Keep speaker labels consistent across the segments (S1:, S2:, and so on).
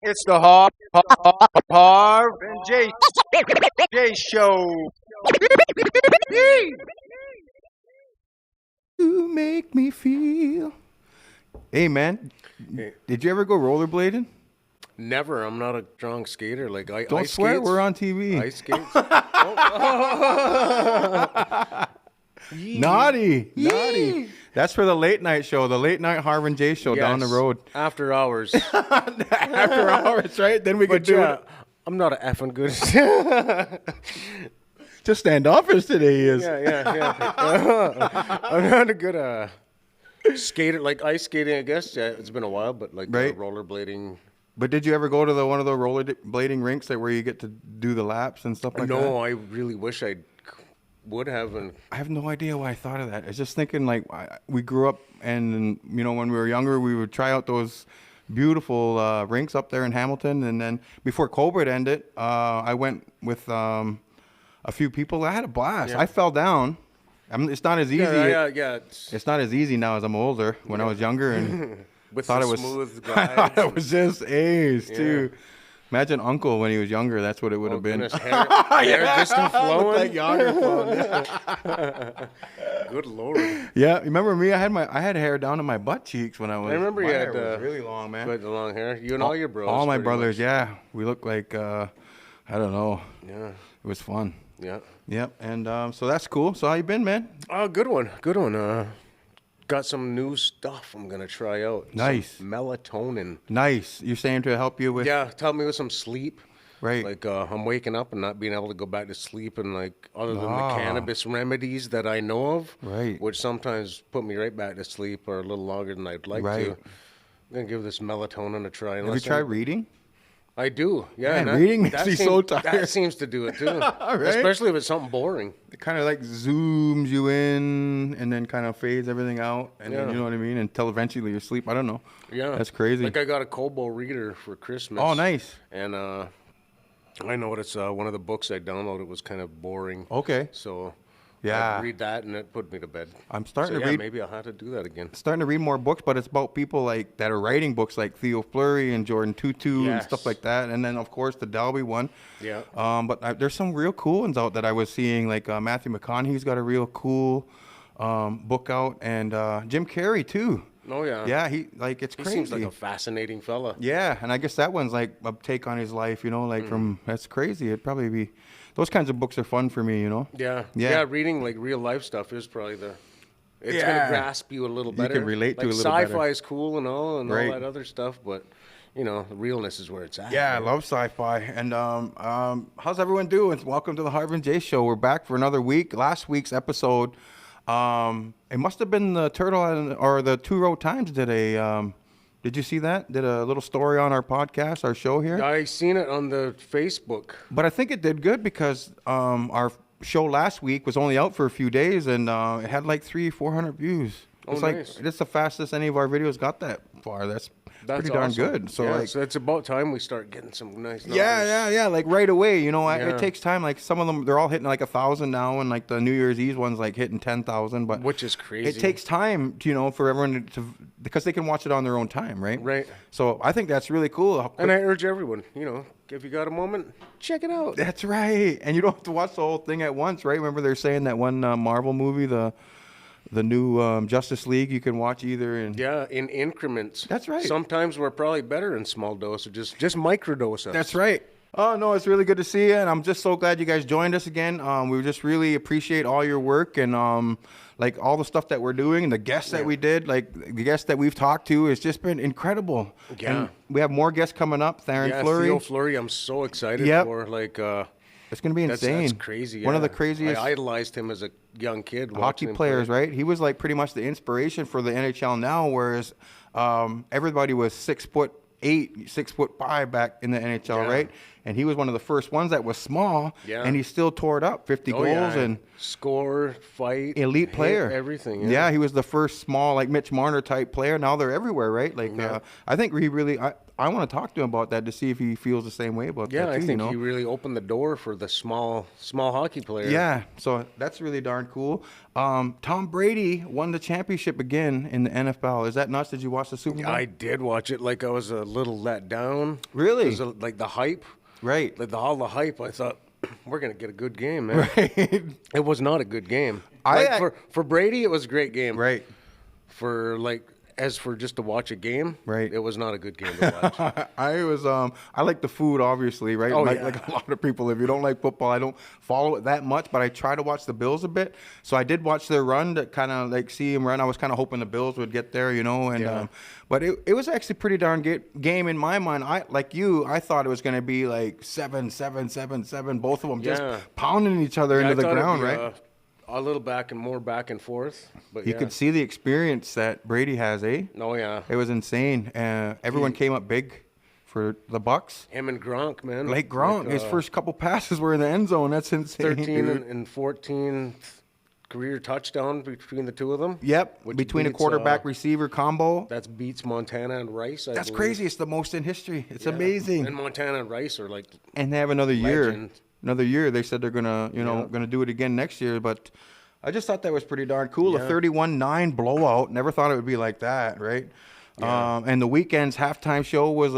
S1: It's the Harv and Jace show.
S2: You make me feel. Hey man, did you ever go rollerblading?
S3: Never. I'm not a strong skater. Like
S2: Don't
S3: ice
S2: swear,
S3: skates.
S2: we're on TV.
S3: Ice skates. Yee.
S2: Naughty.
S3: Yee.
S2: That's for the late night show, the late night Harv and Jace show down the
S3: Yes,
S2: road.
S3: After hours.
S2: After hours, right? Then we could do it.
S3: I'm not a effing good.
S2: Just standoffish today he is.
S3: yeah. I'm not a good skater. Like ice skating, I guess. Yeah, it's been a while, but like
S2: Right.
S3: rollerblading.
S2: But did you ever go to one of the rollerblading rinks where you get to do the laps and stuff like that?
S3: No, I really wish I would have. And
S2: I have no idea why I thought of that. I was just thinking, like, we grew up, and when we were younger, we would try out those beautiful rinks up there in Hamilton. And then before COVID ended, I went with a few people. I had a blast.
S3: Yeah.
S2: I fell down. It's not as easy.
S3: Yeah.
S2: It's not as easy now as I'm older. When I was younger, and
S3: With
S2: thought
S3: the
S2: it was
S3: smooth
S2: I thought
S3: glides.
S2: it was just A's too. Imagine Uncle when he was younger. That's what it would have been.
S3: Goodness, hair just flowing.
S2: Looked like younger flowing.
S3: Good Lord.
S2: Yeah, remember me? I had hair down to my butt cheeks when I was.
S3: I remember
S2: my
S3: you
S2: hair
S3: had
S2: was really long, man.
S3: quite the long hair. You and all your bros.
S2: All my
S3: pretty
S2: brothers,
S3: much.
S2: yeah. We look like I don't know.
S3: Yeah.
S2: It was fun.
S3: Yeah.
S2: Yep, and so that's cool. So how you been, man?
S3: Oh, good one. Good one. Got some new stuff I'm gonna try out.
S2: Nice.
S3: Some melatonin.
S2: Nice. You're saying to help you with?
S3: Yeah, help me with some sleep.
S2: Right.
S3: Like I'm waking up and not being able to go back to sleep, and like other than
S2: Ah.
S3: the cannabis remedies that I know of,
S2: Right.
S3: which sometimes put me right back to sleep or a little longer than I'd like
S2: Right.
S3: to. I'm gonna give this melatonin a try.
S2: Have you tried reading?
S3: I do. Yeah.
S2: Man,
S3: and
S2: reading makes me so tired.
S3: That seems to do it too.
S2: Right?
S3: Especially if it's something boring.
S2: It kind of like zooms you in and then kind of fades everything out, and then,
S3: Yeah.
S2: you know what I mean, until eventually you sleep. I don't know.
S3: Yeah.
S2: That's crazy.
S3: Like I got a Kobo reader for Christmas.
S2: Oh, nice.
S3: And I noticed one of the books I downloaded was kind of boring.
S2: Okay.
S3: So
S2: Yeah.
S3: I'd read that and it put me to bed.
S2: I'm starting
S3: So
S2: to
S3: yeah,
S2: read.
S3: maybe I'll have to do that again.
S2: Starting to read more books, but it's about people like that are writing books, like Theo Fleury and Jordan Tutu and
S3: Yes.
S2: stuff like that. And then of course the Dalby one.
S3: Yeah.
S2: But there's some real cool ones out that I was seeing, like Matthew McConaughey's got a real cool book out, and Jim Carrey too.
S3: Oh yeah.
S2: Yeah, it's
S3: He
S2: crazy.
S3: seems like a fascinating fella.
S2: Yeah, and I guess that one's like a take on his life,
S3: Mm.
S2: that's crazy. It'd probably be, those kinds of books are fun for me,
S3: Yeah.
S2: Yeah.
S3: Reading like real life stuff is probably it's
S2: Yeah.
S3: gonna grasp you a little
S2: You
S3: better.
S2: can relate to
S3: like
S2: it a little better.
S3: sci-fi is cool and all
S2: Right.
S3: that other stuff, but the realness is where it's at.
S2: Yeah, I
S3: right?
S2: love sci-fi. And how's everyone doing? Welcome to the Harv and Jace show. We're back for another week. Last week's episode, it must have been the or the Two Road Times did you see that? Did a little story on our podcast, our show here.
S3: I seen it on the Facebook.
S2: But I think it did good because our show last week was only out for a few days, and it had like 300-400 views. It's like
S3: nice.
S2: it's the fastest any of our videos got that far. That's pretty darn
S3: awesome.
S2: good. So
S3: yeah,
S2: like,
S3: so it's about time we start getting some nice numbers.
S2: yeah, like right away.
S3: Yeah.
S2: It takes time. Like some of them, they're all hitting like 1,000 now, and like the New Year's Eve one's like hitting 10,000. But
S3: Which is crazy.
S2: it takes time, for everyone to because they can watch it on their own time, right?
S3: Right.
S2: So I think that's really cool.
S3: And I urge everyone, if you got a moment, check it out.
S2: That's right, and you don't have to watch the whole thing at once, right? Remember they're saying that one Marvel movie, the new Justice League, you can watch either in.
S3: Yeah, in increments.
S2: That's right.
S3: Sometimes we're probably better in small dosages, just microdose us.
S2: That's right. Oh no, it's really good to see you, and I'm just so glad you guys joined us again. We just really appreciate all your work and like all the stuff that we're doing and the guests that we did, like the guests that we've talked to. It's just been incredible.
S3: Yeah.
S2: And we have more guests coming up. Theron Fleury.
S3: Theo Fleury, I'm so excited
S2: Yep.
S3: for. Like,
S2: It's going to be insane.
S3: that's crazy.
S2: One of
S3: yeah.
S2: the craziest
S3: I idolized him as a young kid.
S2: hockey
S3: watching him
S2: players,
S3: play.
S2: right? He was like pretty much the inspiration for the NHL now, whereas everybody was 6'8", 6'5" back in the NHL,
S3: Yeah.
S2: right? And he was one of the first ones that was small,
S3: Yeah.
S2: and he still tore it up, 50
S3: Oh,
S2: goals
S3: yeah.
S2: and
S3: Score, fight,
S2: elite
S3: hit,
S2: player.
S3: everything.
S2: Yeah, he was the first small, like Mitch Marner type player. Now they're everywhere, right? Like,
S3: Yeah.
S2: I think he really, I want to talk to him about that to see if he feels the same way about
S3: Yeah,
S2: that too,
S3: I think
S2: you know?
S3: he really opened the door for the small hockey player.
S2: Yeah, so that's really darn cool. Tom Brady won the championship again in the NFL. Is that nuts? Did you watch the Super Bowl?
S3: I did watch it. Like I was a little let down.
S2: Really?
S3: 'Cause of, like the hype.
S2: Right.
S3: Like all the hype, I thought we're gonna get a good game, man.
S2: Right.
S3: It was not a good game.
S2: I-
S3: For Brady, it was a great game.
S2: Right.
S3: For as for just to watch a game,
S2: Right.
S3: it was not a good game to watch.
S2: I like the food, obviously, right?
S3: Oh,
S2: like,
S3: yeah.
S2: like a lot of people, if you don't like football, I don't follow it that much, but I try to watch the Bills a bit. So I did watch their run to kind of like see them run. I was kind of hoping the Bills would get there, and
S3: Yeah.
S2: but it was actually pretty darn good game in my mind. I thought it was going to be like 7-7-7-7, both of them
S3: Yeah.
S2: just pounding each other
S3: Yeah,
S2: into
S3: I
S2: the
S3: thought it'd
S2: ground,
S3: be,
S2: right?
S3: A little more back and forth, but
S2: You
S3: yeah.
S2: could see the experience that Brady has, eh?
S3: Oh yeah,
S2: It was insane. Everyone came up big for the Bucks.
S3: him and Gronk, man.
S2: Like Gronk, his first couple passes were in the end zone. That's insane.
S3: 13
S2: dude.
S3: and 14 career touchdown between the two of them.
S2: Yep,
S3: which
S2: between a
S3: beats,
S2: quarterback receiver combo.
S3: That beats Montana and Rice. I
S2: That's
S3: believe.
S2: crazy. It's the most in history. It's
S3: Yeah.
S2: amazing.
S3: And Montana and Rice are like
S2: And they have another year.
S3: legend.
S2: Another year. They said they're gonna,
S3: Yeah.
S2: gonna do it again next year. But I just thought that was pretty darn cool.
S3: Yeah.
S2: A 31-9 blowout. Never thought it would be like that, right?
S3: Yeah.
S2: And the weekend's halftime show was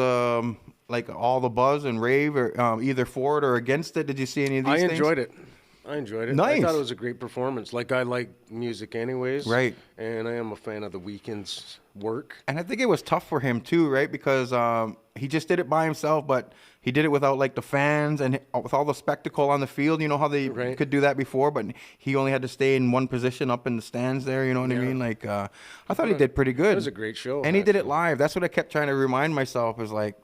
S2: like all the buzz and rave, or either for it or against it. Did you see any of these
S3: I
S2: things?
S3: enjoyed it. I enjoyed it.
S2: Nice.
S3: I thought it was a great performance. Like I like music anyways.
S2: Right.
S3: And I am a fan of the Weeknd's work.
S2: And I think it was tough for him too, right? Because he just did it by himself, but he did it without like the fans and with all the spectacle on the field. You know how they
S3: Right.
S2: could do that before, but he only had to stay in one position up in the stands there. You know what I
S3: Yeah.
S2: mean? Like I thought he did pretty good.
S3: It was a great show.
S2: And he did it
S3: actually.
S2: live. That's what I kept trying to remind myself is like,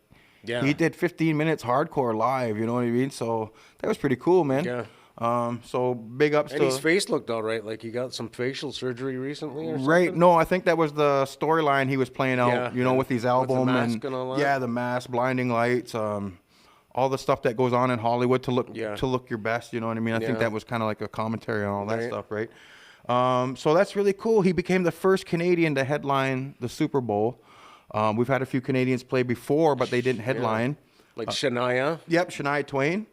S3: Yeah.
S2: he did 15 minutes hardcore live. You know what I mean? So that was pretty cool, man.
S3: Yeah.
S2: So big ups
S3: And
S2: to
S3: his face looked all right. Like he got some facial surgery recently or something.
S2: Right. No, I think that was the storyline he was playing out,
S3: Yeah,
S2: you know,
S3: and
S2: with his
S3: with the
S2: album
S3: mask and all that.
S2: yeah, the mask, blinding lights, all the stuff that goes on in Hollywood to look
S3: Yeah.
S2: your best, you know what I mean? I think
S3: Yeah.
S2: that was kind of like a commentary on all that
S3: Right.
S2: stuff, right? So that's really cool. He became the first Canadian to headline the Super Bowl. We've had a few Canadians play before, but they didn't headline.
S3: Like Shania.
S2: Yep, Shania Twain.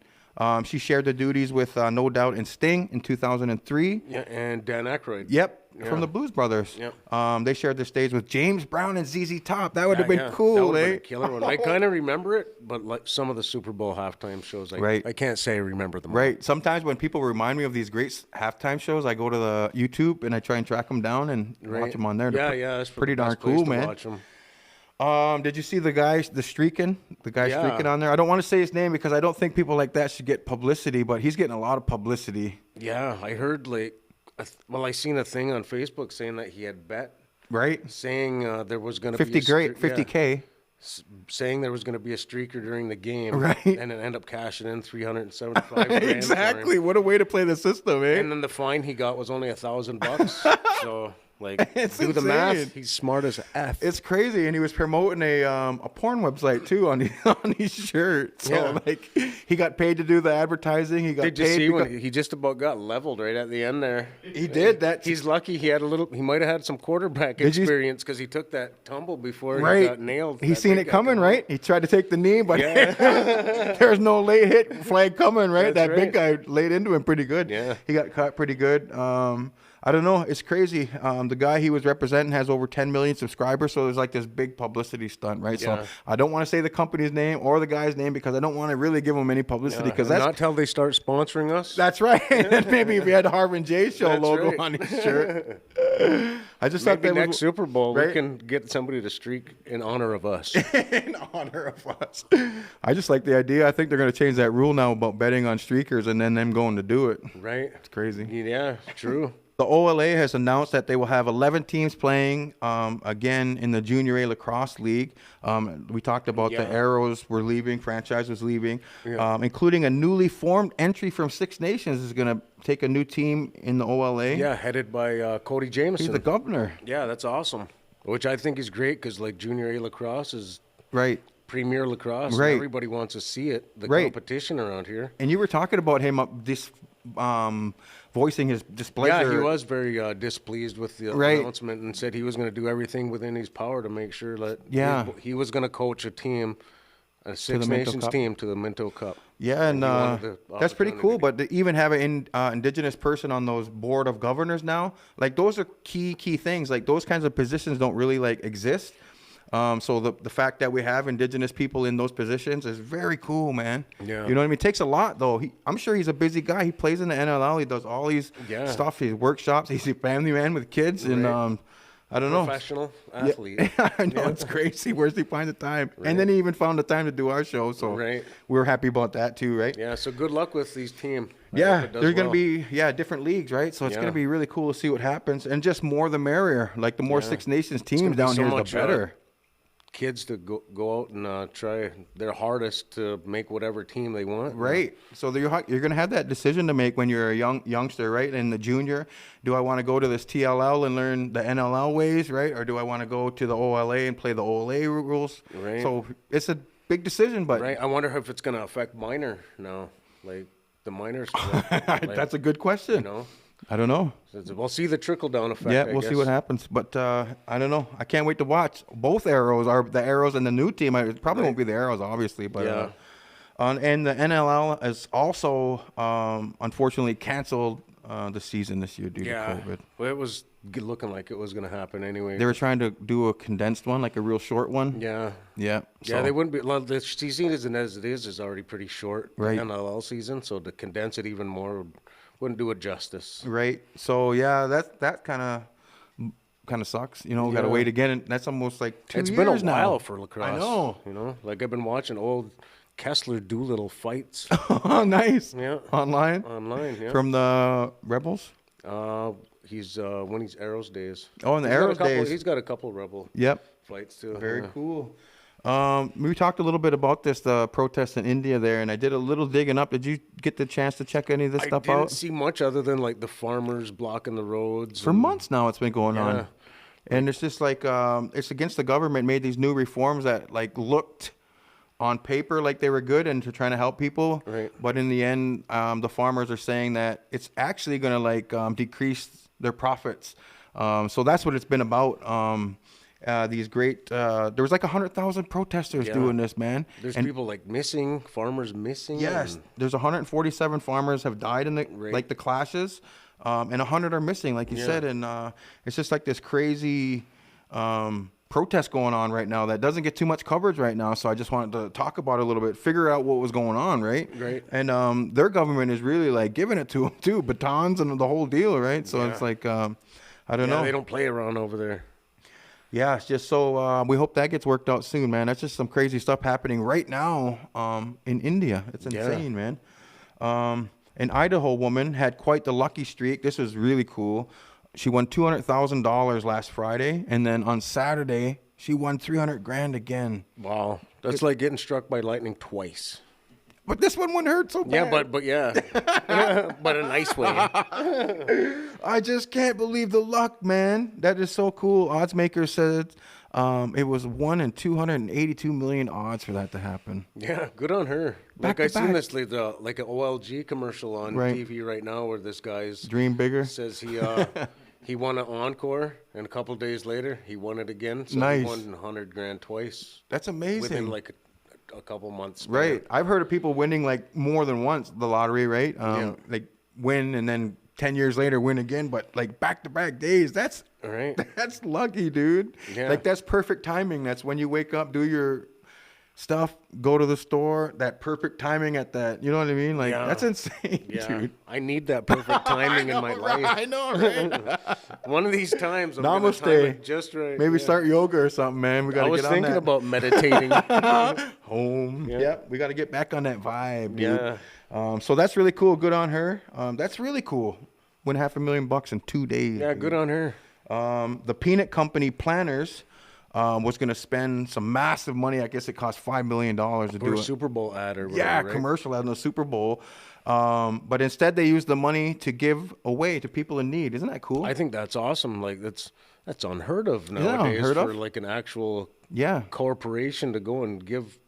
S2: She shared the duties with No Doubt and Sting in 2003.
S3: Yeah, and Dan Aykroyd.
S2: Yep,
S3: Yeah.
S2: from the Blues Brothers.
S3: Yep.
S2: They shared the stage with James Brown and ZZ Top. That would have been
S3: That
S2: cool,
S3: would've
S2: eh?
S3: been a killer one. I kind of remember it, but like some of the Super Bowl halftime shows,
S2: Right.
S3: I can't say I remember them. all.
S2: Right. Sometimes when people remind me of these great halftime shows, I go to the YouTube and I try and track them down and
S3: Right.
S2: watch them on there. They're
S3: Yeah, that's
S2: pretty
S3: the
S2: darn
S3: best place
S2: cool,
S3: to
S2: man.
S3: watch 'em.
S2: Did you see the guy streaking
S3: Yeah.
S2: on there? I don't want to say his name because I don't think people like that should get publicity, but he's getting a lot of publicity.
S3: Yeah, I heard I seen a thing on Facebook saying that he had bet,
S2: Right?
S3: saying there was going to be
S2: 50K.
S3: saying there was going to be a streaker during the game,
S2: Right.
S3: And it ended up cashing in 375 grand. for him.
S2: Exactly. What a way to play the system, eh?
S3: And then the fine he got was only $1,000. So like,
S2: It's
S3: do the
S2: insane.
S3: math. He's smart as F.
S2: It's crazy, and he was promoting a porn website too on on his shirt. So
S3: Yeah.
S2: like, he got paid to do the advertising. He got
S3: Did you
S2: paid.
S3: see
S2: because-
S3: when he just about got leveled right at the end there?
S2: He did that.
S3: He's lucky he had he might have had some quarterback
S2: Did you-
S3: experience because he took that tumble before he
S2: right.
S3: got nailed.
S2: He's
S3: That
S2: seen
S3: big
S2: it
S3: guy
S2: coming,
S3: come
S2: right? He tried to take the knee, but
S3: Yeah.
S2: there's no late hit flag coming, right?
S3: That's
S2: That big guy
S3: right.
S2: laid into him pretty good.
S3: Yeah.
S2: He got caught pretty good. I don't know. It's crazy. The guy he was representing has over 10 million subscribers, so there's like this big publicity stunt, right?
S3: Yeah.
S2: So I don't want to say the company's name or the guy's name because I don't want to really give him any publicity because that's
S3: not till they start sponsoring us.
S2: That's right. Maybe if we had the Harv and Jace show
S3: That's
S2: logo
S3: right.
S2: on his shirt. I just thought
S3: Maybe
S2: that
S3: next
S2: was
S3: Super Bowl
S2: right?
S3: we can get somebody to streak in honor of us.
S2: in honor of us. I just like the idea. I think they're going to change that rule now about betting on streakers and then them going to do it.
S3: Right?
S2: It's crazy.
S3: Yeah, true.
S2: The OLA has announced that they will have 11 teams playing again in the Junior A Lacrosse League. We talked about the
S3: Yeah.
S2: Arrows were leaving, franchise was leaving,
S3: Yeah.
S2: including a newly formed entry from Six Nations is going to take a new team in the OLA.
S3: Yeah, headed by Cody Jameson.
S2: He's the governor.
S3: Yeah, that's awesome. Which I think is great because like Junior A lacrosse is
S2: Right.
S3: premier lacrosse.
S2: Right.
S3: And everybody wants to see it. The
S2: Right.
S3: competition around here.
S2: And you were talking about him voicing his displeasure.
S3: Yeah, he was very displeased with the
S2: Right.
S3: announcement and said he was going to do everything within his power to make sure that
S2: Yeah.
S3: he was going to coach a team, a Six
S2: Minto
S3: Nations
S2: Cup.
S3: team, to the Minto Cup.
S2: Yeah, and
S3: he wanted the
S2: that's pretty cool.
S3: opportunity.
S2: But to even have an indigenous person on those board of governors now, like those are key things. Like those kinds of positions don't really like exist. So the fact that we have indigenous people in those positions is very cool, man.
S3: Yeah.
S2: You know what I mean? It takes a lot, though. I'm sure he's a busy guy. He plays in the NLL. He does all these stuff. He workshops. He's a family man with kids. And I don't know.
S3: Professional athlete.
S2: Yeah, I know. It's crazy. Where's he find the time? Right. And then he even found the time to do our show. So we're happy about that, too, right?
S3: Yeah, so good luck with these teams.
S2: Yeah, they're going to be, different leagues, right? So it's going to be really cool to see what happens. And just more the merrier. Like, the more Six Nations teams down here, the better.
S3: Kids to go out and try their hardest to make whatever team they want.
S2: Right. So you're going to have that decision to make when you're a youngster, right? And the junior, do I want to go to this TLL and learn the NLL ways, right? Or do I want to go to the OLA and play the OLA rules? Right. So it's a big decision, but
S3: I wonder if it's going to affect minor now, like the minors.
S2: That's a good question.
S3: You know?
S2: I don't know.
S3: We'll see the trickle-down effect.
S2: Yeah, we'll see what happens. But I don't know. I can't wait to watch. Both Arrows are the Arrows and the new team. It probably won't be the Arrows, obviously. But and the NLL has also, unfortunately, canceled the season this year due to COVID.
S3: Well, it was looking like it was going to happen anyway.
S2: They were trying to do a condensed one, like a real short one.
S3: Yeah.
S2: Yeah.
S3: Yeah, they wouldn't be. Well, the season as it is already pretty short.
S2: Right.
S3: The NLL season, so to condense it even more wouldn't do it justice.
S2: Right. So yeah, that kind of sucks. You know, got to wait again. And that's almost like 2 years now.
S3: It's been a while for lacrosse.
S2: I know.
S3: You know, like I've been watching old Kessler Doolittle fights.
S2: Oh, nice.
S3: Yeah.
S2: Online,
S3: yeah.
S2: From the Rebels.
S3: He's when he's Arrows days.
S2: Oh, in the Arrows days.
S3: He's got a couple Rebel. Fights too.
S2: Very cool. We talked a little bit about this, the protest in India there, and I did a little digging up. Did you get the chance to check any of this stuff out?
S3: I didn't see much other than like the farmers blocking the roads.
S2: For months now it's been going on. And it's just like, it's against the government, made these new reforms that like looked on paper like they were good and to trying to help people.
S3: Right.
S2: But in the end, the farmers are saying that it's actually going to like decrease their profits. So that's what it's been about. These great, there was like 100,000 protesters doing this, man.
S3: There's people like missing, farmers missing.
S2: Yes, there's 147 farmers have died in the like the clashes, and 100 are missing, like you said. And it's just like this crazy protest going on right now that doesn't get too much coverage right now. So I just wanted to talk about it a little bit, figure out what was going on, right?
S3: Right.
S2: And their government is really like giving it to them too, batons and the whole deal, right? So it's like, I don't know.
S3: They don't play around over there.
S2: Yeah, it's just so we hope that gets worked out soon, man. That's just some crazy stuff happening right now in India. It's insane, man. An Idaho woman had quite the lucky streak. This was really cool. She won $200,000 last Friday, and then on Saturday she won $300,000 again.
S3: Wow, that's like getting struck by lightning twice.
S2: But this one wouldn't hurt so bad.
S3: Yeah, but a nice way.
S2: I just can't believe the luck, man. That is so cool. Oddsmaker said it was 1 in 282 million odds for that to happen.
S3: Yeah, good on her.
S2: Back
S3: I've
S2: to
S3: seen
S2: back.
S3: this like an OLG commercial on TV right now where this guy's
S2: Dream bigger.
S3: Says he won an encore, and a couple days later he won it again. So
S2: nice.
S3: He won $100,000 twice.
S2: That's amazing.
S3: Within like a couple months.
S2: Right. I've heard of people winning like more than once the lottery, right? Like win and then 10 years later win again, but like back-to-back days. That's that's lucky, dude.
S3: Yeah.
S2: Like that's perfect timing. That's when you wake up, do your stuff, go to the store, that perfect timing at that, you know what I mean? Like that's insane, dude.
S3: I need that perfect timing in my life.
S2: I know, right?
S3: One of these times I'm
S2: Namaste.
S3: gonna time it just right.
S2: Maybe start yoga or something, man. We got to get on that.
S3: I was thinking about meditating.
S2: Home. Yeah. We got to get back on that vibe, dude. Yeah. So that's really cool. Good on her. That's really cool. Win $500,000 in 2 days.
S3: Yeah, good on her.
S2: The peanut company Planners was going to spend some massive money. I guess it cost $5 million to do
S3: a
S2: a
S3: Super Bowl ad or whatever, right?
S2: Commercial ad in the Super Bowl. But instead they used the money to give away to people in need. Isn't that cool?
S3: I think that's awesome. Like that's unheard of nowadays for like an actual corporation to go and give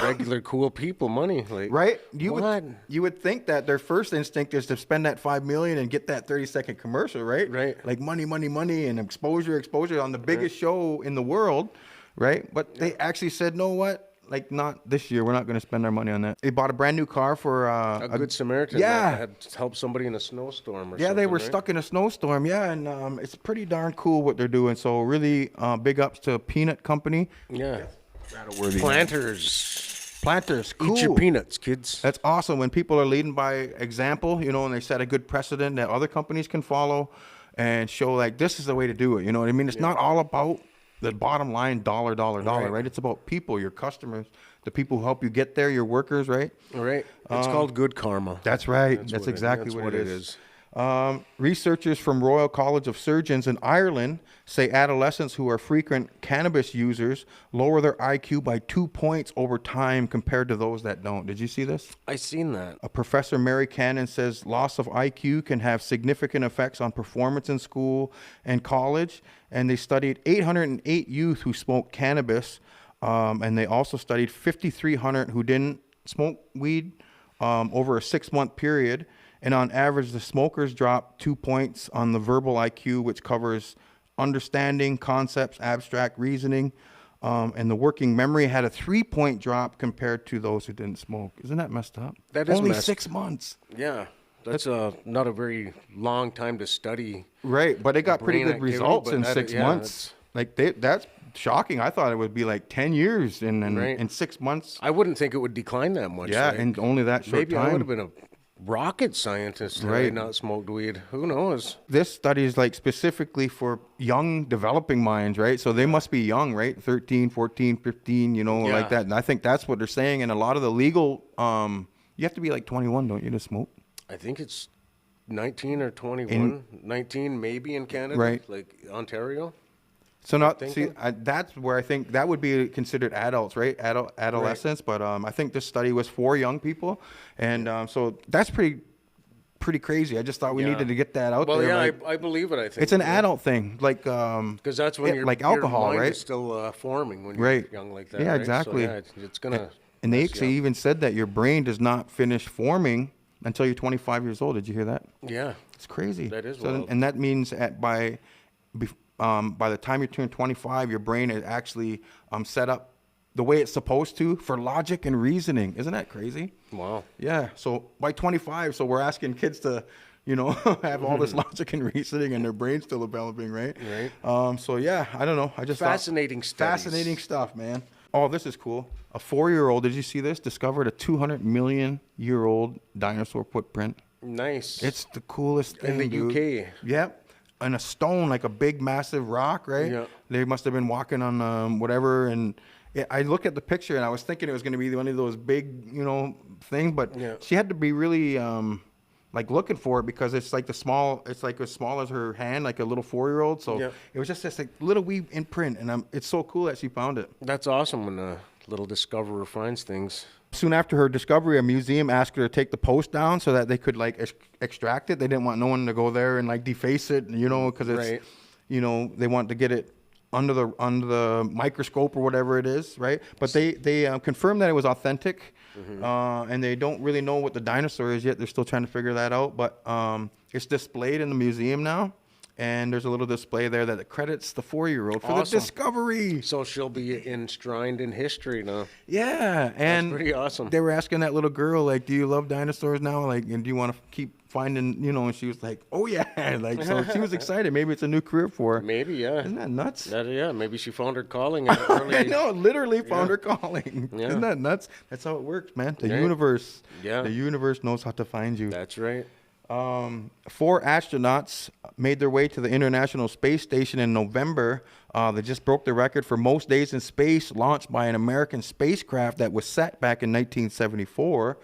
S3: regular cool people money. Like,
S2: right? You would think that their first instinct is to spend that $5 million and get that 30-second commercial, right?
S3: Right.
S2: Like money, and exposure on the biggest show in the world, right? But they actually said, "No, what? not this year. We're not going to spend our money on that. They bought a brand new car for
S3: a Good Samaritan.
S2: Yeah,
S3: that had helped somebody in a snowstorm or
S2: yeah,
S3: something.
S2: they were
S3: right?
S2: stuck in a snowstorm. Yeah, and it's pretty darn cool what they're doing. So really, big ups to Peanut Company.
S3: Yeah,
S2: Planters, cool.
S3: Eat your peanuts, kids.
S2: That's awesome when people are leading by example, and they set a good precedent that other companies can follow and show like this is the way to do it. You know what I mean? It's not all about the bottom line, dollar, right? It's about people, your customers, the people who help you get there, your workers, right?
S3: Right. It's called good karma.
S2: That's right. That's exactly what it is. Researchers from Royal College of Surgeons in Ireland say adolescents who are frequent cannabis users lower their IQ by 2 points over time compared to those that don't. Did you see this?
S3: I seen that.
S2: Professor Mary Cannon says loss of IQ can have significant effects on performance in school and college. And they studied 808 youth who smoked cannabis. And they also studied 5,300 who didn't smoke weed over a 6-month period. And on average, the smokers dropped 2 points on the verbal IQ, which covers understanding, concepts, abstract reasoning. And the working memory had a 3-point drop compared to those who didn't smoke. Isn't that messed up?
S3: That is
S2: only 6 months.
S3: Yeah. That's not a very long time to study.
S2: Right, but it got pretty good results in 6 months. That's shocking. I thought it would be like 10 years in 6 months.
S3: I wouldn't think it would decline that much.
S2: Yeah, and only that short
S3: maybe
S2: time.
S3: I would have been a rocket scientist had I not smoked weed. Who knows?
S2: This study is like specifically for young developing minds, right? So they must be young, right? 13, 14, 15, like that. And I think that's what they're saying. And a lot of the legal, you have to be like 21, don't you, to smoke?
S3: I think it's 19 or 21. 19 maybe in Canada,
S2: right?
S3: Like Ontario.
S2: So that's where I think that would be considered adults, right? Adolescents. Right. But I think this study was for young people, and so that's pretty crazy. I just thought we needed to get that out there.
S3: Well, yeah, I believe it. I think
S2: it's an adult thing, like
S3: because that's when you're
S2: like alcohol,
S3: your mind
S2: right?
S3: is still forming when you're young like that.
S2: Yeah,
S3: right?
S2: exactly.
S3: So, it's gonna.
S2: And they actually even said that your brain does not finish forming until you're 25 years old. Did you hear that?
S3: Yeah,
S2: it's crazy.
S3: That is wild.
S2: And that means by the time you turn 25, your brain is actually set up the way it's supposed to for logic and reasoning. Isn't that crazy?
S3: Wow.
S2: Yeah. So by 25, so we're asking kids to, have all this logic and reasoning and their brain's still developing, right?
S3: Right.
S2: So yeah, I don't know. I just
S3: fascinating
S2: stuff, man. Oh, this is cool. A 4-year-old, did you see this? Discovered a 200 million year old dinosaur footprint.
S3: Nice.
S2: It's the coolest thing,
S3: in the
S2: dude.
S3: UK.
S2: Yep. And a stone, like a big, massive rock, right? Yeah. They must have been walking on whatever. And I looked at the picture, and I was thinking it was going to be one of those big, things. But she had to be really, looking for it because it's like it's like as small as her hand, like a little 4-year-old. So it was just this like little wee imprint, and it's so cool that she found it.
S3: That's awesome when a little discoverer finds things.
S2: Soon after her discovery, a museum asked her to take the post down so that they could extract it. They didn't want no one to go there and deface it, because it's, they want to get it under the microscope or whatever it is, right? But they confirmed that it was authentic, and they don't really know what the dinosaur is yet. They're still trying to figure that out, but it's displayed in the museum now. And there's a little display there that credits the 4-year-old for the discovery.
S3: So she'll be enshrined in history now.
S2: Yeah, and
S3: that's pretty awesome.
S2: They were asking that little girl, do you love dinosaurs now? And do you want to keep finding, and she was like, oh yeah, so she was excited. Maybe it's a new career for her.
S3: Maybe, yeah.
S2: Isn't that nuts?
S3: Maybe she found her calling. I
S2: know, literally found her calling. Yeah. Isn't that nuts? That's how it works, man. The universe. Yeah. The universe knows how to find you.
S3: That's right.
S2: 4 astronauts made their way to the International Space Station in November. They just broke the record for most days in space launched by an American spacecraft that was set back in 1974.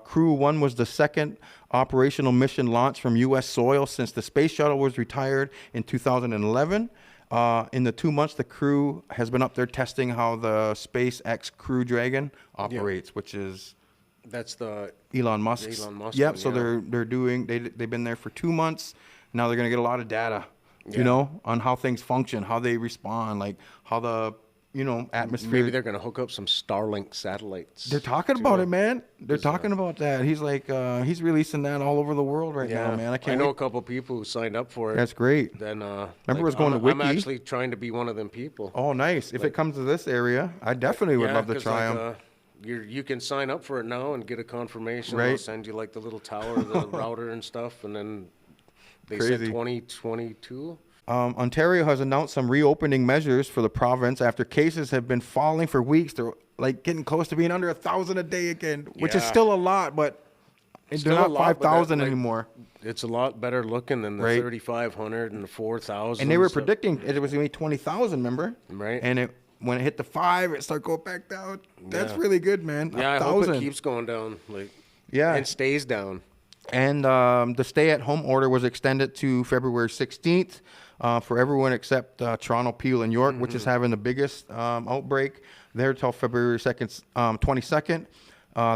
S2: Crew 1 was the second operational mission launched from U.S. soil since the space shuttle was retired in 2011. In the 2 months, the crew has been up there testing how the SpaceX Crew Dragon operates, which is...
S3: That's the
S2: Elon Musk. Yep. One, so they've been there for 2 months. Now they're going to get a lot of data, on how things function, how they respond, how the atmosphere.
S3: Maybe they're going to hook up some Starlink satellites.
S2: They're talking about it, man. They're talking about that. He's like, he's releasing that all over the world right now, man.
S3: I know a couple people who signed up for it.
S2: That's great.
S3: Then
S2: remember, it was going to Wiki.
S3: I'm actually trying to be one of them people.
S2: Oh, nice. If it comes to this area, I definitely would love to try them.
S3: You can sign up for it now and get a confirmation. They'll send you like the little tower, the router and stuff, and then they said 2022.
S2: Ontario has announced some reopening measures for the province after cases have been falling for weeks. They're like getting close to being under 1,000 a day again, which is still a lot, but they're not 5,000 anymore.
S3: It's a lot better looking than the 3,500 and the 4,000.
S2: And they were predicting it was going to be 20,000, remember?
S3: Right.
S2: And when it hit the 5, it started going back down. That's really good, man.
S3: Yeah, I hope it keeps going down. And stays down. And
S2: the stay-at-home order was extended to February 16th. For everyone except Toronto, Peel, and York, which is having the biggest outbreak. They're till February 22nd.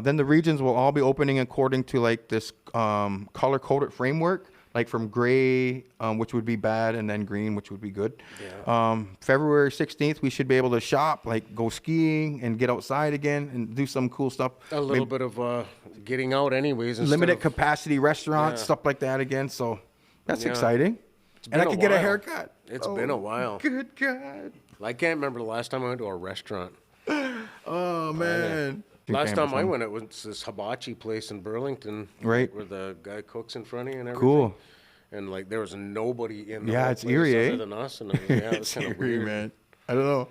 S2: Then the regions will all be opening according to like this color-coded framework, like from gray, which would be bad, and then green, which would be good. Yeah. February 16th, we should be able to shop, like go skiing and get outside again and do some cool stuff.
S3: A little bit of getting out anyways.
S2: Limited capacity restaurants, stuff like that again. So that's exciting. And I could get a haircut.
S3: It's been a while.
S2: Good God.
S3: I can't remember the last time I went to a restaurant.
S2: Oh, man.
S3: Last time I went, it was this hibachi place in Burlington.
S2: Right.
S3: Where the guy cooks in front of you and everything.
S2: Cool.
S3: And, like, there was nobody in the
S2: it's eerie,
S3: other than us. And it was kind of weird.
S2: Man. I don't know.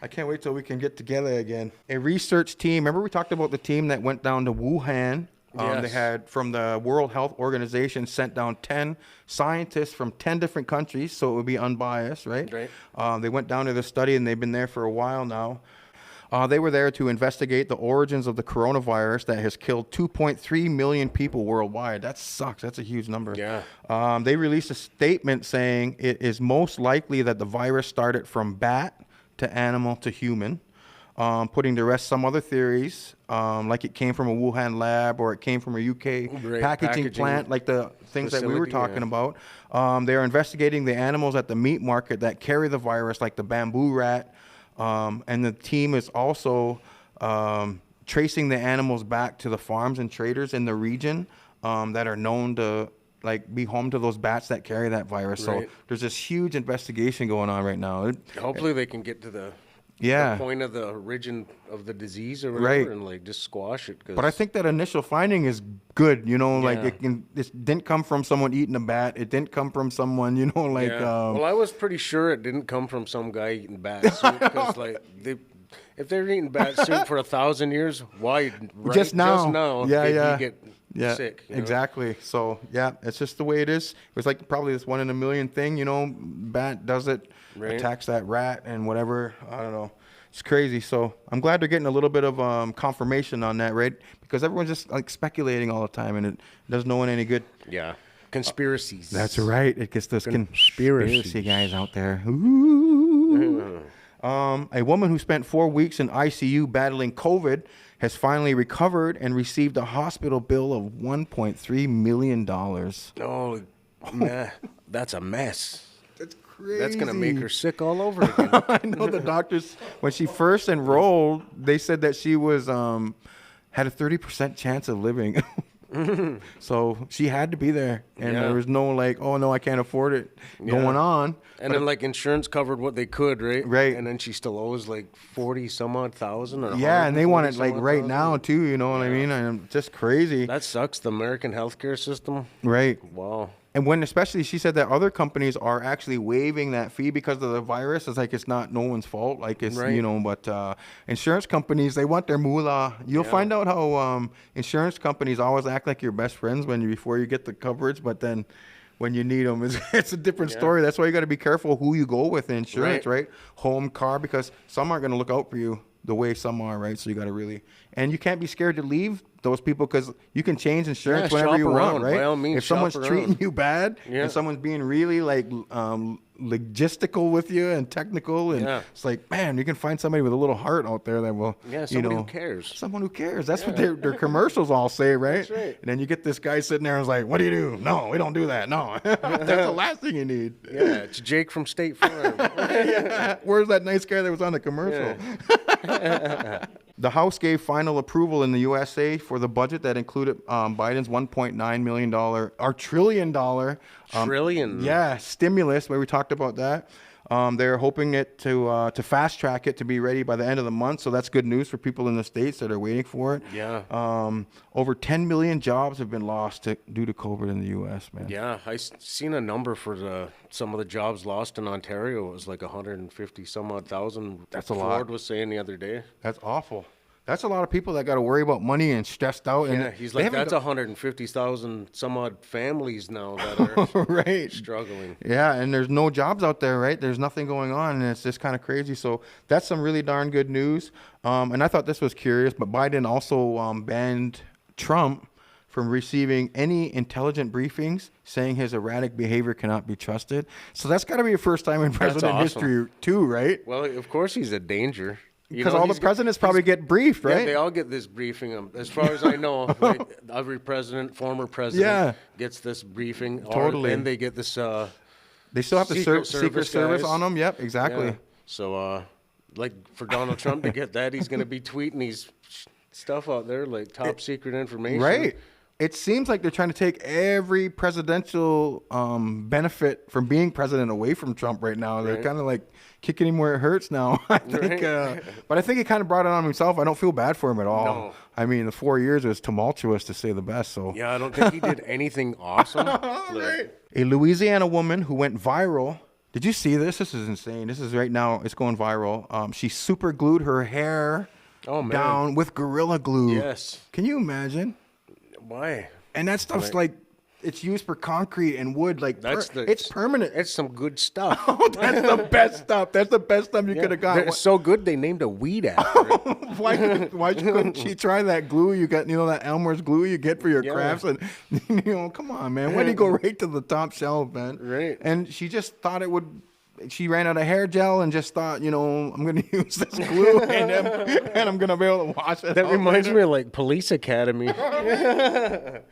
S2: I can't wait till we can get together again. A research team. Remember we talked about the team that went down to Wuhan? They had, from the World Health Organization, sent down 10 scientists from 10 different countries, so it would be unbiased, right?
S3: Right.
S2: They went down to the study, and they've been there for a while now. They were there to investigate the origins of the coronavirus that has killed 2.3 million people worldwide. That sucks. That's a huge number.
S3: Yeah.
S2: They released a statement saying it is most likely that the virus started from bat to animal to human. Putting to rest some other theories, like it came from a Wuhan lab or it came from a UK packaging plant, like the things that we were talking about. They are investigating the animals at the meat market that carry the virus, like the bamboo rat. And the team is also tracing the animals back to the farms and traders in the region that are known to be home to those bats that carry that virus.
S3: Right.
S2: So there's this huge investigation going on right now.
S3: Hopefully they can get to the point of the origin of the disease or whatever, and just squash it.
S2: But I think that initial finding is good. It didn't come from someone eating a bat. It didn't come from someone,
S3: well, I was pretty sure it didn't come from some guy eating bat soup because if they're eating bat soup for 1,000 years, why
S2: just now
S3: did he get sick?
S2: Exactly. So it's just the way it is. It was like probably this 1 in a million thing. Bat does it. Attacks that rat and whatever. I don't know. It's crazy. So I'm glad they're getting a little bit of confirmation on that, right? Because everyone's just speculating all the time, and it does no one any good.
S3: Yeah. Conspiracies.
S2: That's right. It gets those conspiracy guys out there. Ooh. A woman who spent 4 weeks in ICU battling COVID has finally recovered and received a hospital bill of $1.3 million.
S3: Oh, man. That's a mess.
S2: Crazy.
S3: That's going to make her sick all over again.
S2: I know the doctors, when she first enrolled, they said that she was had a 30% chance of living. So she had to be there. And there was no oh, no, I can't afford it going on.
S3: And then insurance covered what they could, right?
S2: Right.
S3: And then she still owes 40 some odd thousand. Or
S2: and they want it right now too, you know what I mean? And just crazy.
S3: That sucks, the American healthcare system.
S2: Right.
S3: Wow.
S2: And when especially she said that other companies are actually waiving that fee because of the virus, it's it's not no one's fault. It's, but insurance companies, they want their moolah. You'll find out how insurance companies always act like your best friends before you get the coverage, but then when you need them, it's a different story. That's why you got to be careful who you go with in insurance, right? Home, car, because some aren't going to look out for you the way some are, right? So you got to really, and you can't be scared to leave those people because you can change insurance whenever you want, right?
S3: By all means,
S2: if someone's treating you bad and someone's being really logistical with you and technical, and it's like, man, you can find somebody with a little heart out there that will,
S3: somebody who cares.
S2: Someone who cares. That's what their commercials all say, right? That's right. And then you get this guy sitting there and is like, what do you do? No, we don't do that. No, that's the last thing you need.
S3: Yeah, it's Jake from State Farm.
S2: Where's that nice guy that was on the commercial? Yeah. The House gave final approval in the USA for the budget that included Biden's $1.9 million or $1 trillion.
S3: Trillion?
S2: Yeah, stimulus, where we talked about that. They're hoping it to fast track it to be ready by the end of the month. So that's good news for people in the States that are waiting for it.
S3: Yeah.
S2: Over 10 million jobs have been lost due to COVID in the U.S., man.
S3: Yeah, I seen a number for some of the jobs lost in Ontario. It was like 150 some odd thousand.
S2: That's a lot.
S3: Ford was saying the other day.
S2: That's awful. That's a lot of people that got to worry about money and stressed out.
S3: Yeah, he's like, that's 150,000 some odd families now that are
S2: right.
S3: struggling.
S2: Yeah, and there's no jobs out there, right? There's nothing going on, and it's just kind of crazy. So that's some really darn good news. And I thought this was curious, but Biden also banned Trump from receiving any intelligent briefings saying his erratic behavior cannot be trusted. So that's got to be a first time in president history too, right?
S3: Well, of course he's a danger.
S2: Because all the presidents probably get briefed, right?
S3: Yeah, they all get this briefing. As far as I know, like, every president, former president, gets this briefing.
S2: Totally.
S3: And they get this.
S2: They still have the Secret Service on them. Yep, exactly.
S3: Yeah. So, like for Donald Trump to get that, he's going to be tweeting these stuff out there, like top secret information.
S2: Right. It seems like they're trying to take every presidential benefit from being president away from Trump right now. They're kind of like kicking him where it hurts now, I think. But I think he kind of brought it on himself. I don't feel bad for him at all. No. I mean, the 4 years was tumultuous, to say the best. So
S3: yeah, I don't think he did anything awesome.
S2: Right. A Louisiana woman who went viral. Did you see this? This is insane. This is right now. It's going viral. She super glued her hair down with Gorilla Glue.
S3: Yes.
S2: Can you imagine?
S3: Why?
S2: And that stuff's like, it's used for concrete and wood. Like, it's permanent.
S3: It's some good stuff.
S2: Oh, that's the best stuff. That's the best stuff you could have got.
S3: It's so good they named a weed after it.
S2: Why couldn't she try that glue you got? You know, that Elmer's glue you get for your crafts. And come on, man. Why do you go right to the top shelf, man?
S3: Right.
S2: And she just thought it would. She ran out of hair gel and just thought, I'm going to use this glue and I'm going to be able to wash it.
S3: That reminds me of like Police Academy.
S2: Her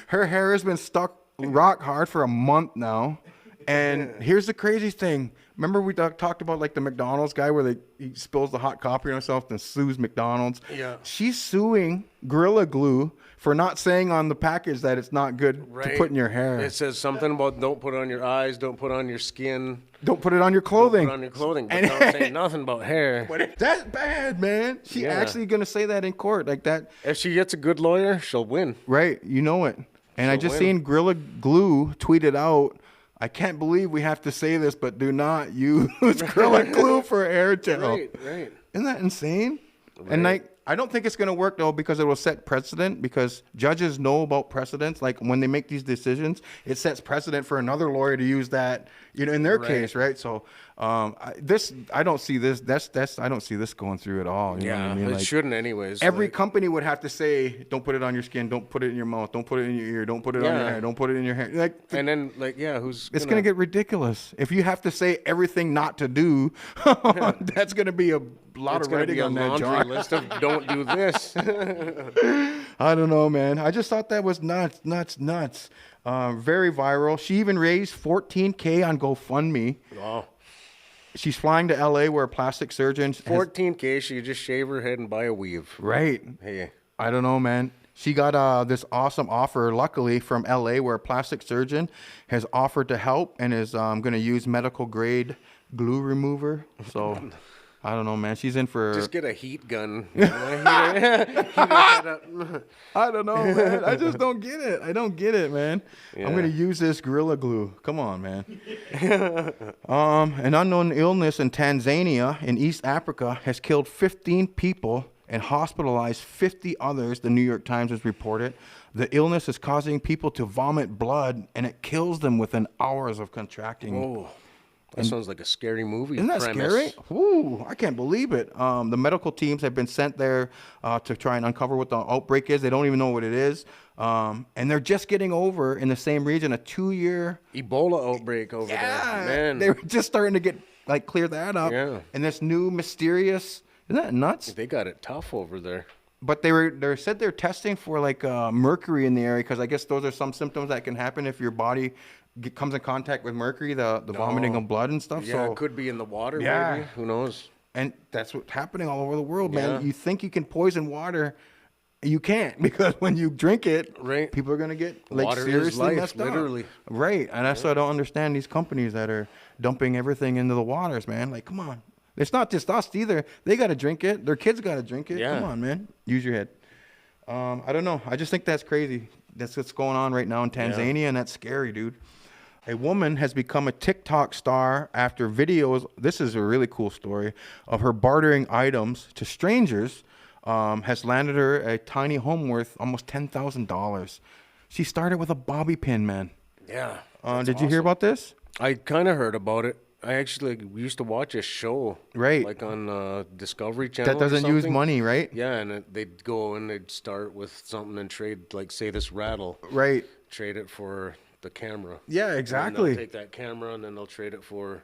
S2: hair has been stuck rock hard for a month now. And here's the crazy thing. Remember we talked about like the McDonald's guy where he spills the hot coffee on himself and sues McDonald's?
S3: Yeah.
S2: She's suing Gorilla Glue for not saying on the package that it's not good to put in your hair.
S3: It says something about don't put it on your eyes, don't put it on your skin.
S2: Don't put it on your clothing.
S3: Don't put it on your clothing, but don't say nothing about hair.
S2: But that's bad, man. She actually going to say that in court like that.
S3: If she gets a good lawyer, she'll win.
S2: Right, you know it. And I just seen Gorilla Glue tweeted out, I can't believe we have to say this, but do not use Gorilla Glue for hair gel.
S3: Right.
S2: Isn't that insane?
S3: Right.
S2: And I don't think it's going to work, though, because it will set precedent, because judges know about precedents. Like, when they make these decisions, it sets precedent for another lawyer to use that, in their case, right? So, I don't see this. I don't see this going through at all. You know what I mean?
S3: It shouldn't anyways.
S2: Every company would have to say, don't put it on your skin, don't put it in your mouth, don't put it in your ear, don't put it on your hair, don't put it in your hair.
S3: And then,
S2: It's going to get ridiculous. If you have to say everything not to do, that's going to be a lot of writing on that jar.
S3: List of don't do this.
S2: I don't know, man. I just thought that was nuts. Very viral. She even raised $14K on GoFundMe.
S3: Wow.
S2: She's flying to LA where a plastic surgeon.
S3: $14K. She could just shave her head and buy a weave.
S2: Right.
S3: Hey.
S2: I don't know, man. She got this awesome offer, luckily, from LA where a plastic surgeon has offered to help and is going to use medical grade glue remover. So. I don't know, man. She's in for...
S3: Just get a heat gun.
S2: I don't know, man. I just don't get it. I don't get it, man. Yeah. I'm going to use this Gorilla Glue. Come on, man. An unknown illness in Tanzania in East Africa has killed 15 people and hospitalized 50 others, the New York Times has reported. The illness is causing people to vomit blood, and it kills them within hours of contracting.
S3: Whoa. That sounds like a scary movie.
S2: Isn't that scary? Ooh, I can't believe it. The medical teams have been sent there to try and uncover what the outbreak is. They don't even know what it is. And they're just getting over, in the same region, a 2-year
S3: Ebola outbreak over there. Man.
S2: They were just starting to get, clear that up.
S3: Yeah.
S2: And this new mysterious, isn't that nuts?
S3: They got it tough over there.
S2: But they said they're testing for mercury in the area, because I guess those are some symptoms that can happen if your body comes in contact with mercury, the vomiting of blood and stuff.
S3: Yeah,
S2: so
S3: it could be in the water, maybe. Who knows?
S2: And that's what's happening all over the world, man. You think you can poison water, you can't, because when you drink it, people are gonna get
S3: water
S2: seriously
S3: is life,
S2: messed up.
S3: literally.
S2: Right, and that's why I don't understand these companies that are dumping everything into the waters, man. Like, come on. It's not just us either. They got to drink it. Their kids got to drink it.
S3: Yeah.
S2: Come on, man. Use your head. I don't know. I just think that's crazy. That's what's going on right now in Tanzania, and that's scary, dude. A woman has become a TikTok star after videos. This is a really cool story of her bartering items to strangers. Has landed her a tiny home worth almost $10,000. She started with a bobby pin, man.
S3: Yeah.
S2: Did you hear about this?
S3: I kind of heard about it. I actually used to watch a show, like on Discovery Channel.
S2: That doesn't use money, right?
S3: Yeah, and they'd go and they'd start with something and trade, say this rattle.
S2: Right.
S3: Trade it for the camera.
S2: Yeah, exactly.
S3: And they'll take that camera and then they'll trade it for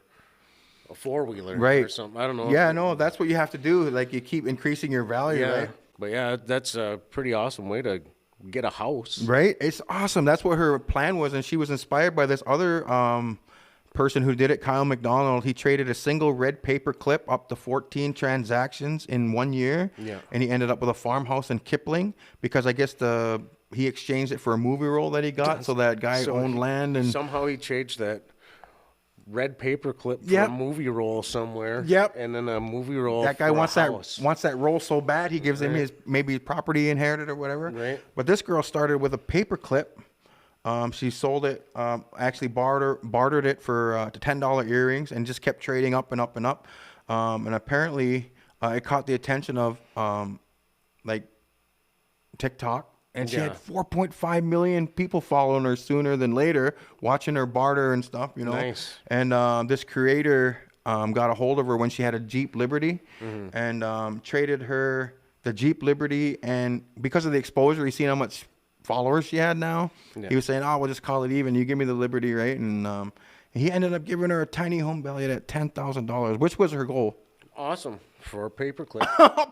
S3: a 4-wheeler or something. I don't know.
S2: Yeah, no, that's what you have to do. You keep increasing your value, right?
S3: But yeah, that's a pretty awesome way to get a house.
S2: Right? It's awesome. That's what her plan was, and she was inspired by this other person who did it, Kyle McDonald. He traded a single red paper clip up to 14 transactions in 1 year.
S3: Yeah.
S2: And he ended up with a farmhouse in Kipling, because I guess he exchanged it for a movie role that he got. So that guy owned land, and
S3: somehow he changed that red paper clip for a movie role somewhere.
S2: Yep.
S3: And then a movie role.
S2: That guy
S3: for
S2: wants
S3: a house.
S2: that role so bad, he gives him his property inherited or whatever.
S3: Right.
S2: But this girl started with a paper clip. She sold it, actually bartered it for to $10 earrings, and just kept trading up and up and up. And apparently, it caught the attention of TikTok, and she had 4.5 million people following her sooner than later, watching her barter and stuff.
S3: Nice.
S2: And this creator got a hold of her when she had a Jeep Liberty, and traded her the Jeep Liberty, and because of the exposure, he seen how much followers she had now. He was saying, we'll just call it even. You give me the Liberty, right? And he ended up giving her a tiny home valued at $10,000, which was her goal.
S3: Awesome. For a paperclip.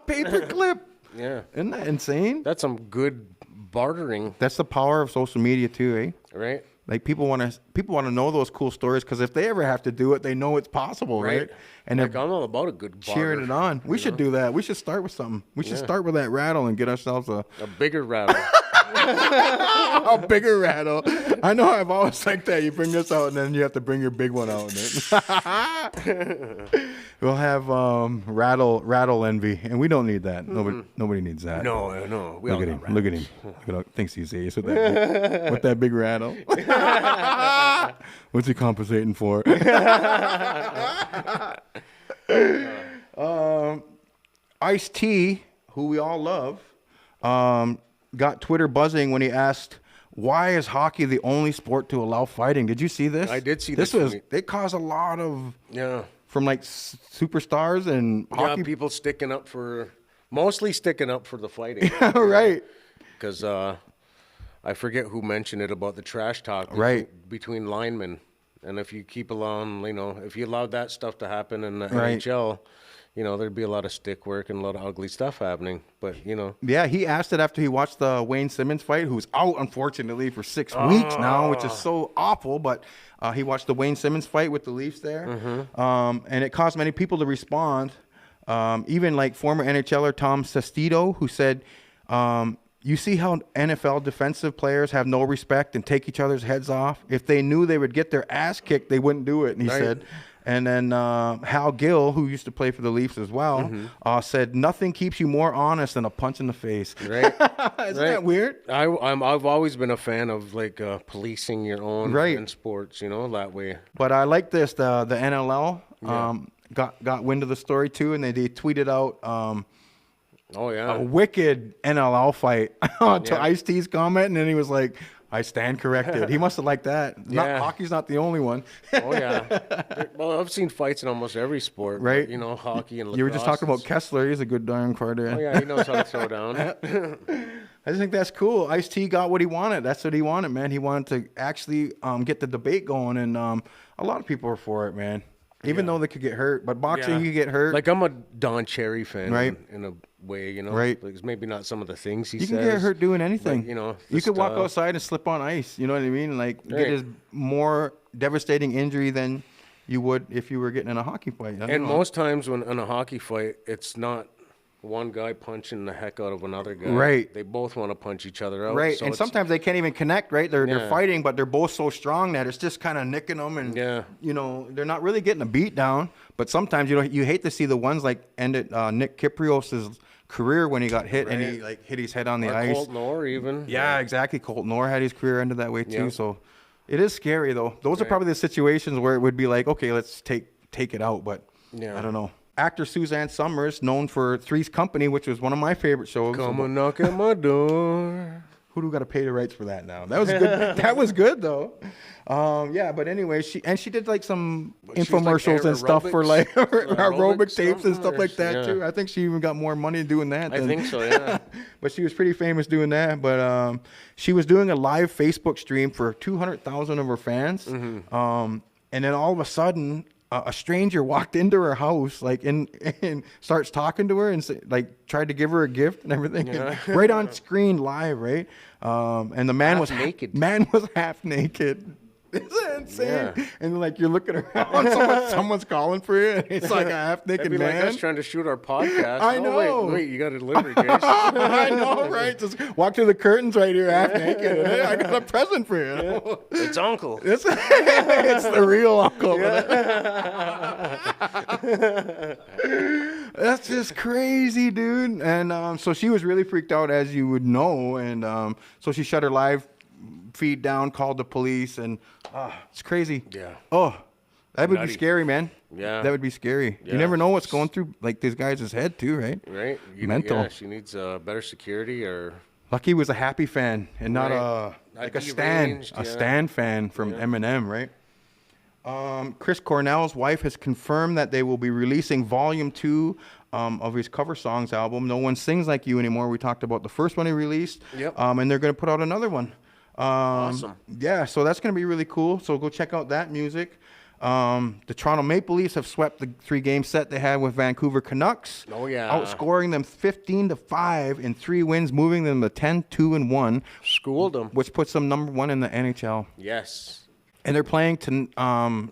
S2: Paperclip.
S3: Yeah.
S2: Isn't that insane?
S3: That's some good bartering.
S2: That's the power of social media too, eh?
S3: Right.
S2: People want to know those cool stories, because if they ever have to do it, they know it's possible, right? And
S3: I'm all about a good barter.
S2: Cheering it on. We should do that. We should start with something. We should start with that rattle and get ourselves a
S3: bigger rattle.
S2: A bigger rattle. I know I've always liked that. You bring this out and then you have to bring your big one out. We'll have rattle envy, and we don't need that. Nobody needs that.
S3: No.
S2: Look at him. Look at him. Look at how thinks he's ace with that big rattle. What's he compensating for? Ice-T, who we all love, got Twitter buzzing when he asked, why is hockey the only sport to allow fighting? Did you see this?
S3: I did see this.
S2: They caused a lot of from superstars and hockey
S3: people mostly sticking up for the fighting.
S2: Right.
S3: Because I forget who mentioned it about the trash talk between linemen, and if you keep along, if you allowed that stuff to happen in the NHL. There'd be a lot of stick work and a lot of ugly stuff happening. But,
S2: Yeah, he asked it after he watched the Wayne Simmons fight, who's out, unfortunately, for 6 weeks now, which is so awful. But he watched the Wayne Simmons fight with the Leafs there. And it caused many people to respond. Even former NHLer Tom Sestito, who said, you see how NFL defensive players have no respect and take each other's heads off? If they knew they would get their ass kicked, they wouldn't do it. And he said... And then Hal Gill, who used to play for the Leafs as well, said, nothing keeps you more honest than a punch in the face.
S3: Right.
S2: Isn't that weird?
S3: I've always been a fan of policing your own in sports, that way.
S2: But I like this. The NLL got wind of the story too, and they tweeted out a wicked NLL fight to Ice-T's comment, and then he was like, I stand corrected. He must have liked that.
S3: Yeah.
S2: Hockey's not the only one.
S3: Oh, yeah. Well, I've seen fights in almost every sport.
S2: Right.
S3: But, you know, hockey and lacrosse.
S2: You were just talking about Kessler. He's a good darn fighter.
S3: Oh, yeah, he knows how to throw down.
S2: I just think that's cool. Ice-T got what he wanted. That's what he wanted, man. He wanted to actually get the debate going, and a lot of people are for it, man. Even though they could get hurt. But boxing, you get hurt.
S3: Like, I'm a Don Cherry fan,
S2: right?
S3: In a way, you know?
S2: Right.
S3: Like, it's maybe not some of the things he
S2: says.
S3: You
S2: can get hurt doing anything.
S3: But, you know,
S2: you could walk outside and slip on ice. You know what I mean? Like, get a more devastating injury than you would if you were getting in a hockey fight.
S3: And most times when in a hockey fight, it's not one guy punching the heck out of another guy.
S2: Right.
S3: They both want to punch each other out.
S2: Right.
S3: So
S2: and sometimes they can't even connect, right? They're fighting, but they're both so strong that it's just kind of nicking them. And, you know, they're not really getting a beat down. But sometimes, you know, you hate to see the ones like ended Nick Kiprios' career when he got hit and he like hit his head on the ice.
S3: Colt Noor even.
S2: Yeah, exactly. Colt Noor had his career ended that way too. So it is scary, though. Those are probably the situations where it would be like, okay, let's take it out. But I don't know. Actor Suzanne Summers, known for Three's Company, which was one of my favorite shows.
S3: Come and knock at my door.
S2: Who do got to pay the rights for that now? That was good. That was good though. Yeah, but anyway, she did like some infomercials and stuff for like aerobic tapes and stuff like that too. I think she even got more money doing that.
S3: I think so, yeah.
S2: But she was pretty famous doing that. But she was doing a live Facebook stream for 200,000 of her fans. And then all of a sudden, a stranger walked into her house, like, and starts talking to her and like tried to give her a gift and everything, right on screen live, right? And the man was naked. Man was half naked. Isn't that insane? Yeah. And like you're looking around, someone's calling for you, and it's like a half naked man.
S3: Like us trying to shoot our podcast.
S2: I know.
S3: Oh, wait, you got to deliver, Jace.
S2: I know, right? Just walk through the curtains right here, half naked. And, hey, I got a present for you.
S3: Yeah. It's Uncle.
S2: It's the real Uncle. That's just crazy, dude. And so she was really freaked out, as you would know, and so she shut her live feed down, called the police, and it's crazy.
S3: Yeah.
S2: Oh, that would be scary, man.
S3: Yeah.
S2: That would be scary. Yeah. You never know what's going through like these guys' head too, right?
S3: Right.
S2: Mental.
S3: Yeah, she needs better security or.
S2: Lucky was a happy fan and not a Stan fan from Eminem, right? Chris Cornell's wife has confirmed that they will be releasing Volume 2 of his cover songs album. No One Sings Like You Anymore. We talked about the first one he released. Yep. And they're going to put out another one.
S3: Awesome.
S2: Yeah, so that's going to be really cool. So go check out that music. The Toronto Maple Leafs have swept the 3-game set they had with Vancouver Canucks.
S3: Oh, yeah.
S2: Outscoring them 15-5 in 3 wins, moving them to 10-2-1.
S3: Schooled them.
S2: Which puts them number 1 in the NHL.
S3: Yes.
S2: And they're playing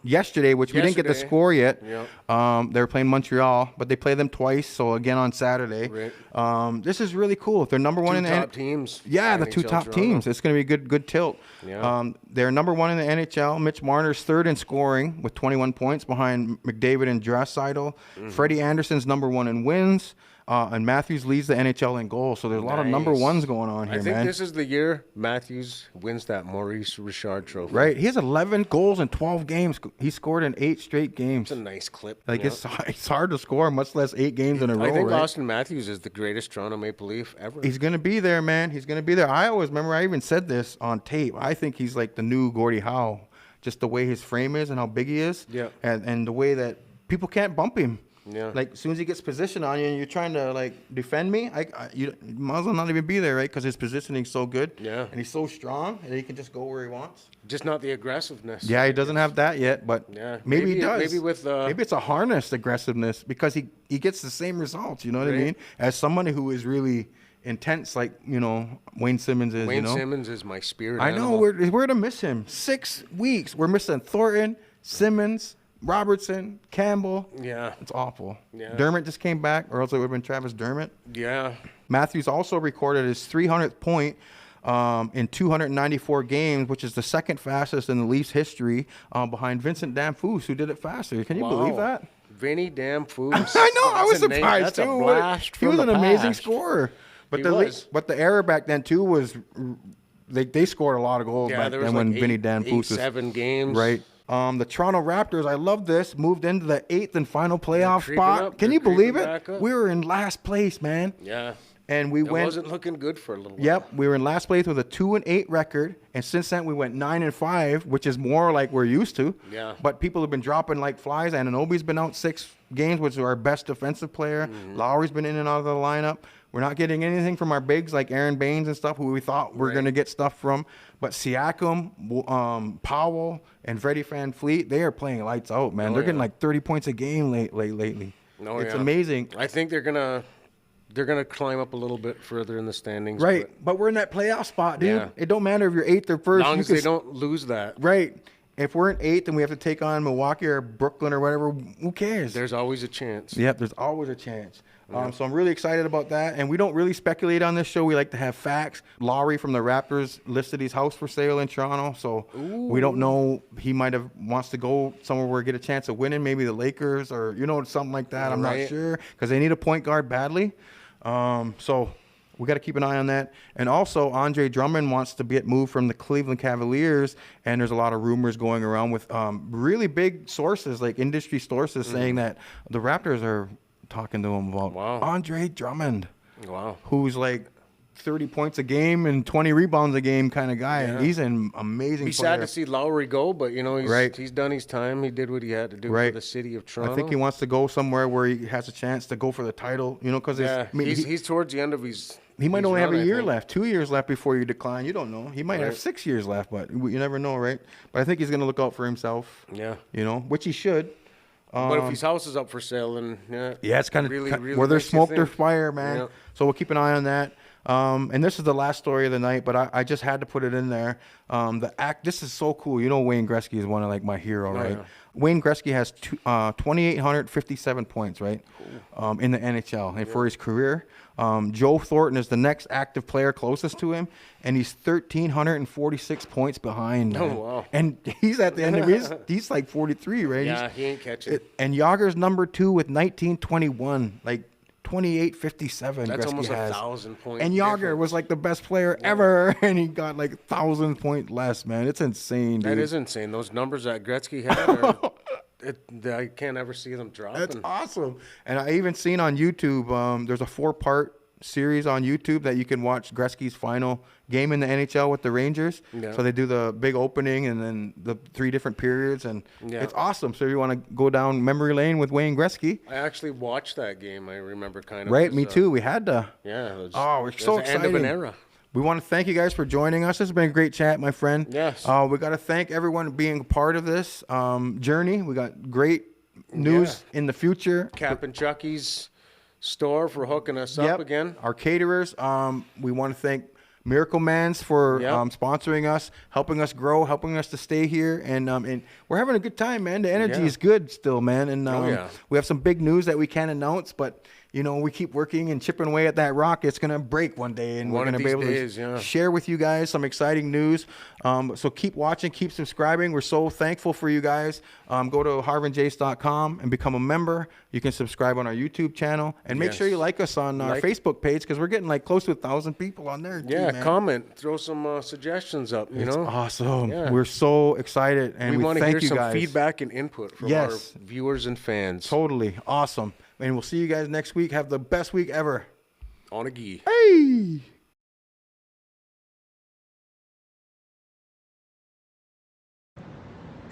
S2: yesterday, which we didn't get the score yet. Yep. They were playing Montreal, but they play them twice. So again on Saturday. Right. This is really cool. If they're number 1 in the
S3: top teams.
S2: Yeah, the 2 top teams. It's going to be a good tilt. Yeah. They're number 1 in the NHL. Mitch Marner's 3rd in scoring with 21 points behind McDavid and Draisaitl. Freddie Anderson's number 1 in wins. And Matthews leads the NHL in goals. So there's a lot of number 1s going on here, man.
S3: I think this is the year Matthews wins that Maurice Richard trophy.
S2: Right. He has 11 goals in 12 games. He scored in 8 straight games.
S3: It's a nice clip.
S2: Like, it's hard to score, much less 8 games in a row,
S3: I think
S2: right?
S3: Austin Matthews is the greatest Toronto Maple Leaf ever.
S2: He's going to be there, man. He's going to be there. I always remember, I even said this on tape. I think he's like the new Gordie Howe. Just the way his frame is and how big he is.
S3: Yeah.
S2: And the way that people can't bump him.
S3: Yeah.
S2: Like, as soon as he gets position on you and you're trying to, like, defend me, you might as well not even be there, right? Because his positioning's so good.
S3: Yeah.
S2: And he's so strong and he can just go where he wants.
S3: Just not the aggressiveness.
S2: Yeah, he doesn't have that yet, but maybe he does.
S3: Maybe with
S2: maybe it's a harnessed aggressiveness because he gets the same results, you know what I mean? As somebody who is really intense, like, you know, Wayne Simmons is,
S3: Wayne Simmons is my spirit
S2: I know, we're going to miss him. 6 weeks. We're missing Thornton, Simmons, Robertson, Campbell.
S3: Yeah.
S2: It's awful.
S3: Yeah.
S2: Dermott just came back, or else it would have been Travis Dermott.
S3: Yeah.
S2: Matthews also recorded his 300th point in 294 games, which is the second fastest in the Leafs history, behind Vincent Damphousse, who did it faster. Can you believe that?
S3: Vinny Damphousse.
S2: I know. I was surprised,
S3: too.
S2: A blast he was an amazing scorer. But the era back then, too, was they scored a lot of goals back then when Vinny Damphousse was
S3: 7 games.
S2: Right. The Toronto Raptors, I love this, moved into the 8th and final playoff spot. Can you believe it? We were in last place, man.
S3: Yeah.
S2: and we went.
S3: It wasn't looking good for a little while.
S2: Yep, we were in last place with a 2-8 record, and since then we went 9-5, which is more like we're used to.
S3: Yeah.
S2: But people have been dropping like flies. Anunoby's been out 6 games, which is our best defensive player. Lowry's been in and out of the lineup. We're not getting anything from our bigs like Aaron Baines and stuff, who we thought we're going to get stuff from. But Siakam, Powell, and Freddie VanVleet, they are playing lights out, man. They're getting like 30 points a game lately. It's amazing.
S3: I think they're gonna climb up a little bit further in the standings.
S2: Right, but we're in that playoff spot, dude.
S3: Yeah.
S2: It don't matter if you're 8th or 1st.
S3: As long as they don't lose that.
S2: Right. If we're in 8th and we have to take on Milwaukee or Brooklyn or whatever, who cares?
S3: There's always a chance.
S2: Yep, there's always a chance. So I'm really excited about that. And we don't really speculate on this show. We like to have facts. Lowry from the Raptors listed his house for sale in Toronto. So we don't know. He might have wants to go somewhere where we get a chance of winning, maybe the Lakers or, something like that. I'm not sure because they need a point guard badly. So we got to keep an eye on that. And also, Andre Drummond wants to get moved from the Cleveland Cavaliers, and there's a lot of rumors going around with really big sources, like industry sources, saying that the Raptors are talking to him about Andre Drummond, who's like 30 points a game and 20 rebounds a game kind of guy. And he's an amazing player.
S3: Sad to see Lowry go, but, he's done his time. He did what he had to do for the city of Toronto.
S2: I think he wants to go somewhere where he has a chance to go for the title, because
S3: he's towards the end of his
S2: He might only have a year left, 2 years left before you decline. You don't know. He might have 6 years left, but you never know, right? But I think he's going to look out for himself.
S3: Yeah.
S2: Which he should.
S3: But if his house is up for sale, then
S2: it's kind of
S3: really
S2: where there's smoke, there's fire, man. Yeah. So we'll keep an eye on that. And this is the last story of the night, but I just had to put it in there. This is so cool. Wayne Gretzky is one of my hero, right? Yeah. Wayne Gretzky has 2,857 points, right, in the NHL and for his career. Joe Thornton is the next active player closest to him, and he's 1,346 points behind. Man.
S3: Oh, wow.
S2: And he's at the end of he's like 43, right?
S3: Yeah, he ain't catching.
S2: And Yager's number 2 with 1921, like 2857.
S3: That's
S2: Gretzky
S3: almost
S2: has.
S3: 1,000 points.
S2: And Yager was like the best player ever, and he got like 1,000 points less, man. It's insane, dude.
S3: That is insane. Those numbers that Gretzky had I can't ever see them dropping.
S2: That's awesome. And I even seen on YouTube, there's a 4-part series on YouTube that you can watch Gretzky's final game in the NHL with the Rangers. Yeah. So they do the big opening and then the 3 different periods, and it's awesome. So if you want to go down memory lane with Wayne Gretzky.
S3: I actually watched that game. I remember kind of.
S2: Right, me too. We had to.
S3: Yeah.
S2: We're so excited.
S3: End of an era.
S2: We want to thank you guys for joining us. This has been a great chat, my friend.
S3: Yes.
S2: We got to thank everyone being part of this journey. We got great news in the future.
S3: Cap and Chucky's store for hooking us up again.
S2: Our caterers. We want to thank Miracle Mans for sponsoring us, helping us grow, helping us to stay here. And we're having a good time, man. The energy is good still, man. And we have some big news that we can't announce, but we keep working and chipping away at that rock. It's going to break one day, and we're going to be able to share with you guys some exciting news. So keep watching, keep subscribing. We're so thankful for you guys. Go to harvandjace.com and become a member. You can subscribe on our YouTube channel, and make sure you like us on our Facebook page, because we're getting close to 1,000 people on there.
S3: Yeah,
S2: man.
S3: Comment, throw some suggestions up.
S2: It's awesome. Yeah. We're so excited, and we
S3: want to
S2: thank
S3: hear
S2: you
S3: some
S2: guys.
S3: feedback and input from our viewers and fans.
S2: Totally awesome. And we'll see you guys next week. Have the best week ever.
S3: On a gi.
S2: Hey!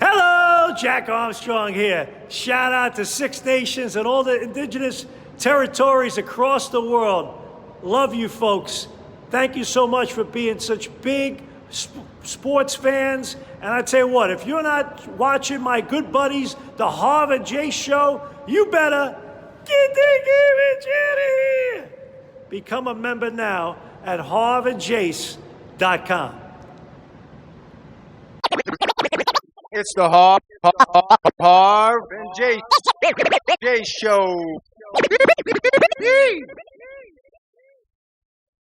S4: Hello, Jack Armstrong here. Shout out to 6 nations and all the indigenous territories across the world. Love you folks. Thank you so much for being such big sports fans. And I tell you what, if you're not watching my good buddies, the Harv and Jace show, you better get here. Become a member now at harvandjace.com.
S1: It's the Harv and Jace show.